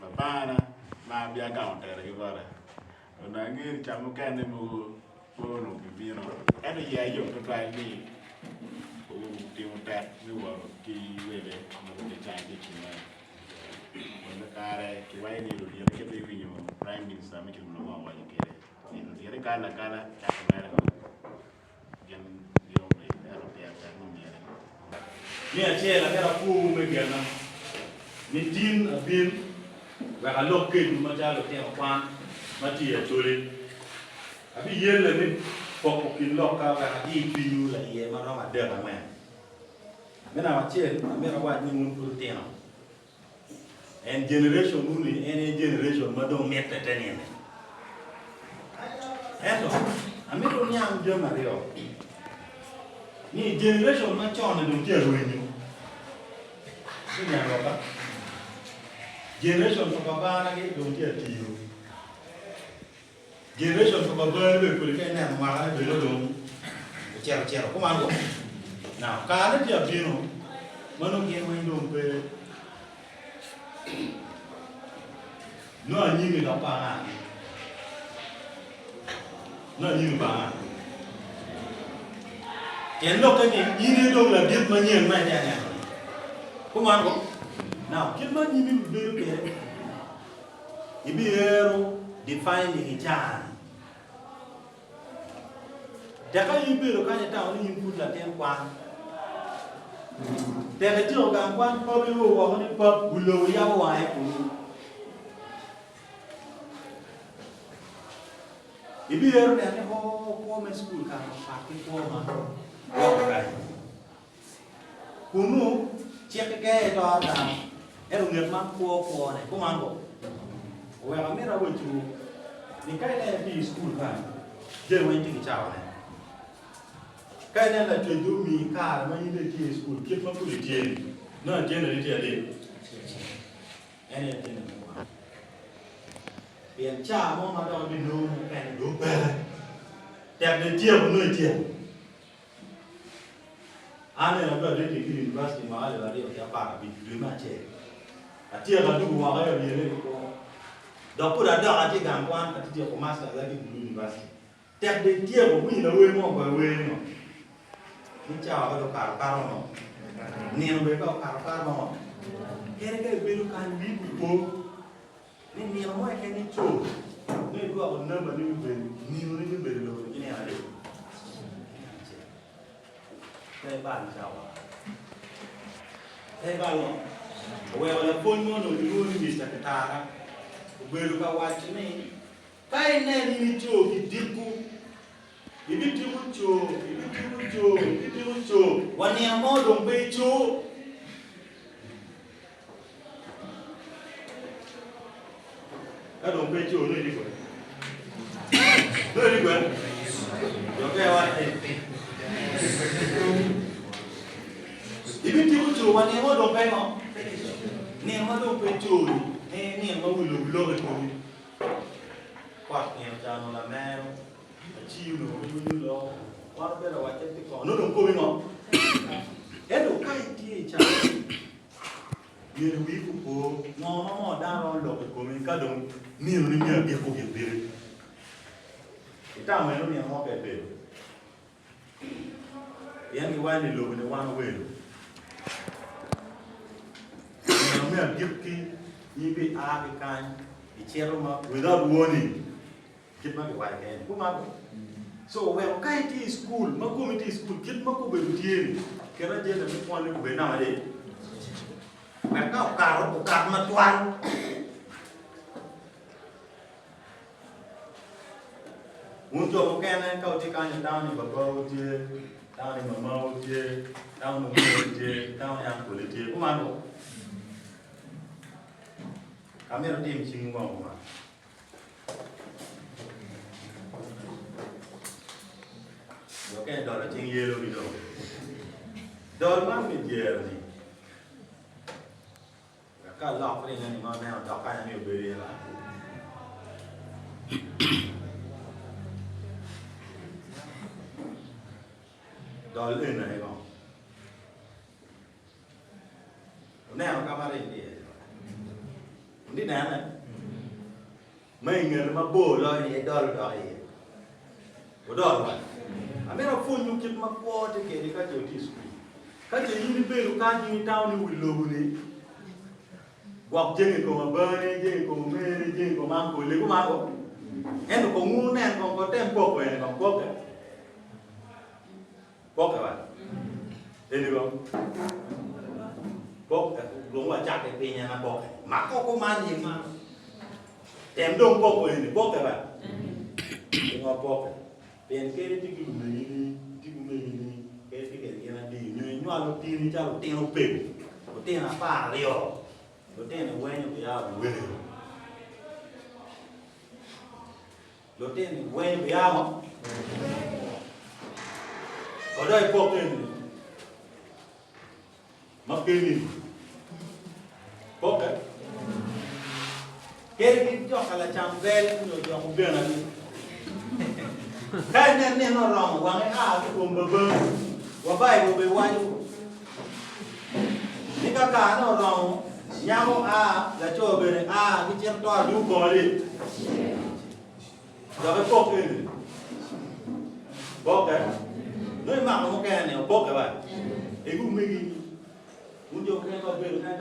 Babana, ma be account there, you got it. When I get Chamukan, no, you know, every year you try me. Who do that? We were key with it, the Chinese. When the car, why need to get the Prime Minister making no more while you get it. You know, the other color, Nia che la era fu me biana ni tin a bin wa ka lo ke ma ja lo te kwa ma ti e tole abi yen le ni ko kin lo ka wa ka di pi yu la ye ma no ma de ba me na ma che me ra wa ni mun pu te no en generation nu ni en generation ma do mette te ni eto a me do nyam je ma rio ni generation ma chon do je ro ni generation for Baba na ke don't get you. Generation for Baba we ko ke na ma be lo do. Chero ko man go. Now ka na dia bino mano ke mo ndo pe. No anyi mi da pa na. No anyi ba. Ken lo ke ni ni do la dit ma nyen ma ja na. Ko man go. Now, kid man you mean very good. You be hero defining each other. Daka you be looking at town you put like 10 1. There are two of one probably who want to pop below your wife. You be hero that the whole woman school can party for man. Who know, check the gate or down. Ero nget ma ko ne ko mango we ga mira wo tu ni kai na bi school ka je wen ti cha ne kai na la tu du mi ka ma ni de ti school ke ma ku de ti na je na ti ale ene ti ne bien cha mo ma do bi no pe do pe te de ti o no ti ane na ba de ti university ma ale la ri o ya pa bi du ma che atia ka dugu wa ga yele ko do pura do ati ga ngwan ati ko master za ki university tek de tie ko mi na we mo ko we no ni cha ga do ka no ni no be ka no kere ke be lu kan bi ko ni mo e ke ni cho ni do ko na ma ni be ni no ni be lo ni ale kai ba ni cha wa kai ba lo well, the phone no you Mr. Katara. Well, look at what you mean. Kai na ni cho ki diku. Ibi diku cho, ibi diku cho, ibi diku cho. Wani amo dong pe cho. Ka dong pe cho no di ko. No di ko. Yo ke wa. Ibi diku cho wani amo dong pe no. Ni ma do pe cho ni ma wu lo ko kwat ni cha no la mero chi lo yu lo wa be la wa te ko no do ko mi no e do kai ti cha ni ru wi ku ko mo da ro lo ko mi ka do ni ru ni mi be ko ke be ita me no ni mo ke be yan ni wa ni lo ni wa no we lo me a gifki you be a kind the chairman without warning kid ma be wa ke ko ma so we kai ti school ma committee school kid ma ko be tieni ke ra je na mi ko le be na ma de we ka ma twan un jo ko ke na ka ti ka ni down ni ba ko je down ni ma ma je down ni je down yang ko le je ko ma ko kami ada tim singgung apa? Oke, dolar cing yellow gitu. Dolar mana biar ni? Kalau ni ni mana dolar kan ni beri lah. Dolar ni kan? Ni apa kamar ini? Đi nè này. Mấy người mà bồ rồi thì đó là đó gì. Có đó rồi. À mấy nó phun nhung chip mà qua thì cái này cái chỗ đi school. Cái chỗ như đi bê cá như tao đi uống lô này. Hoặc chơi cùng mà bơi, chơi cùng mê, chơi cùng mang cùng lấy cũng mang cũng. Em nó cũng ngu nè, còn có tem bọc về còn bọc cái. Bọc cái bạn. Đây được không? Bọc cái đúng là chắc cái pin nhà nó bọc cái. Mà có man gì mà. Tem đông bọc về thì bọc cái bạn. Đừng có bọc cái. Tiền cái tí cái mình cái là đi như nó nó tiền cho nó tiền nó bền. Nó tiền là phá rồi. Nó tiền là quen như vậy quên. Nó tiền là quen với không? Ở đây bọc cái mắc cái gì? Bọc cái cho cả là chăm về rồi cho một bên là cái nên nó rong quăng cái cùng bờ và bay bờ quay những cái cá nó rong nhau là cho bên cái chân to đủ bò đi rồi cái bóc cái nơi mặc một cái này bóc cái vậy thì cũng mình muốn cho cái con bên này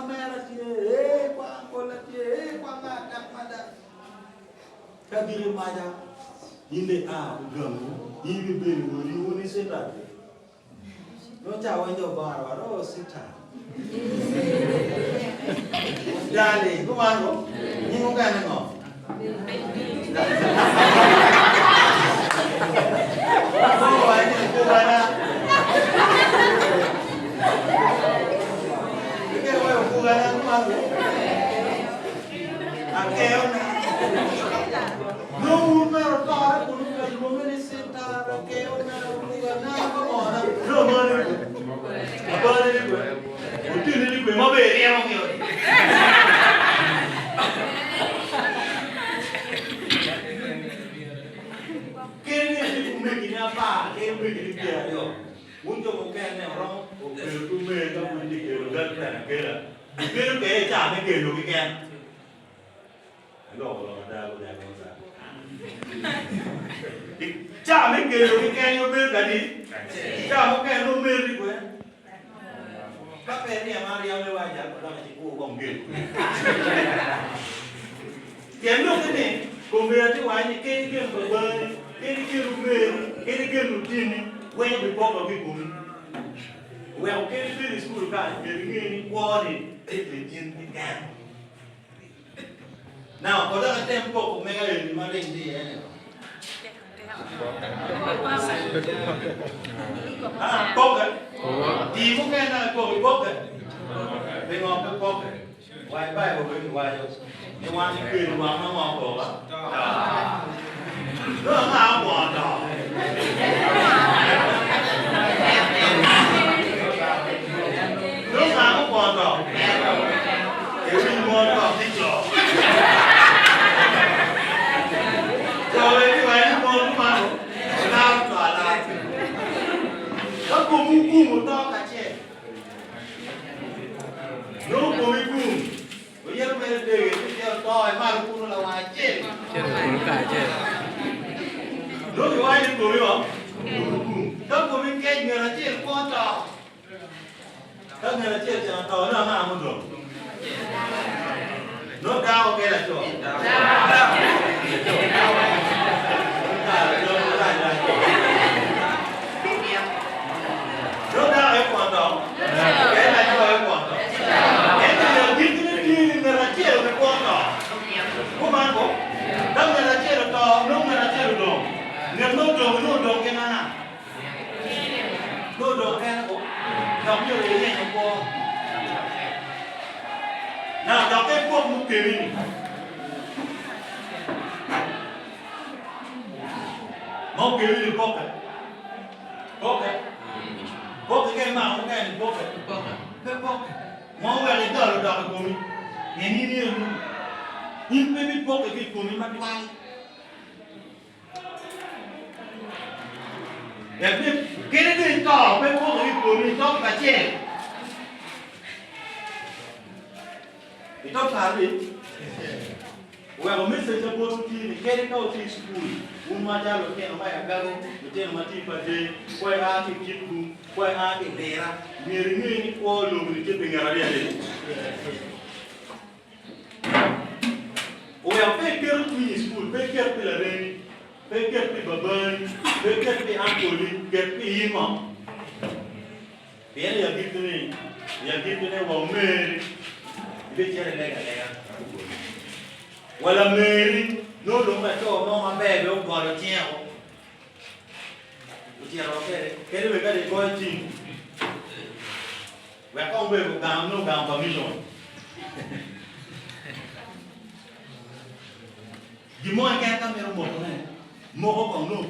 mẹ là chị quăng con là chị quăng đặt mà đặt cái gì mà ra nhìn đây gần nhìn bên người đi uống đi xếp lại nó chào anh cho bà và nó xếp trả ra đi có ăn không nhưng không cái này ngỏ không phải thì cô bà ra cái quay của cô bà ra có ăn không kéo no mà nó to đấy cũng là một cái xếp ta kéo na có mỏ na rồi bơi đi một tin đi quên mà về em không hiểu cái này cũng mình cái apa cái mình cái kia rồi muốn cho một cái này nó cái tôi mê cho mình đi cái đất này cái là cái chả cái kiểu cái kia rồi ra chả mấy kia rồi cái nhau biết cái gì chả một cái nó biết đi quên các cái này mà riêng như vậy chả có là chỉ cô còn biết kiếm được cái này cùng về thì ngoài những cái bơi cái lúc về cái lúc tin quen với bọc vào cái cùng well cái đi school cả cái nghe qua thì cái tin cái can nào có ra cái tempo của mấy cái mà lên gì ấy bọc cái thì một cái nào bọc cái bên ngoài cái bọc cái ngoài bay vào bên ngoài nhưng mà những người mà nó ngon bọc á nó ngon bọc đó nó ngon bọc đó cái gì ngon bọc thì chó rồi cái này nó ngon mà làm cả là nó cùng một to cả chè nó cùng bây giờ mình để cái to mà nó cũng là ngoài chè cũng cả chè nó thì ai đi cùng không các cô mình cái người là chè con to các người là chè to nó mà không được nó cao cái là chỗ nó cao cái quan trọng cái này nó cái quan trọng cái này là cái là chia là quan trọng không ăn không đâm là chia là to nông là chia là đồ người nô đồ cái nào nô đồ cái nó cũng giống như cái này nó qua nào đọc cái cuộc một kỳ một kỳ thì có cái màu cái này có cái mau về đến giờ đọc cái mình nghe đi nhưng biết có cái của mình mà bay để biết cái này tỏ cái của mình cho cả chè Don't hurry. Well, Mr. Supposed to carry out his school. Umata look at my ago, the ten Matipa day, where I can keep you, where I can there, near all over the tipping area. We are paying care to school, pay care to the rain, pay care to the burn, pay care to the uncle, get me him. The end of it, you are giving them one man, which are like a well, a Mary, no longer at all, no, my baby, oh, God, a channel. Which are okay, can we get a good team? We are going to go down, no down permission. The more I can't come here, more on no,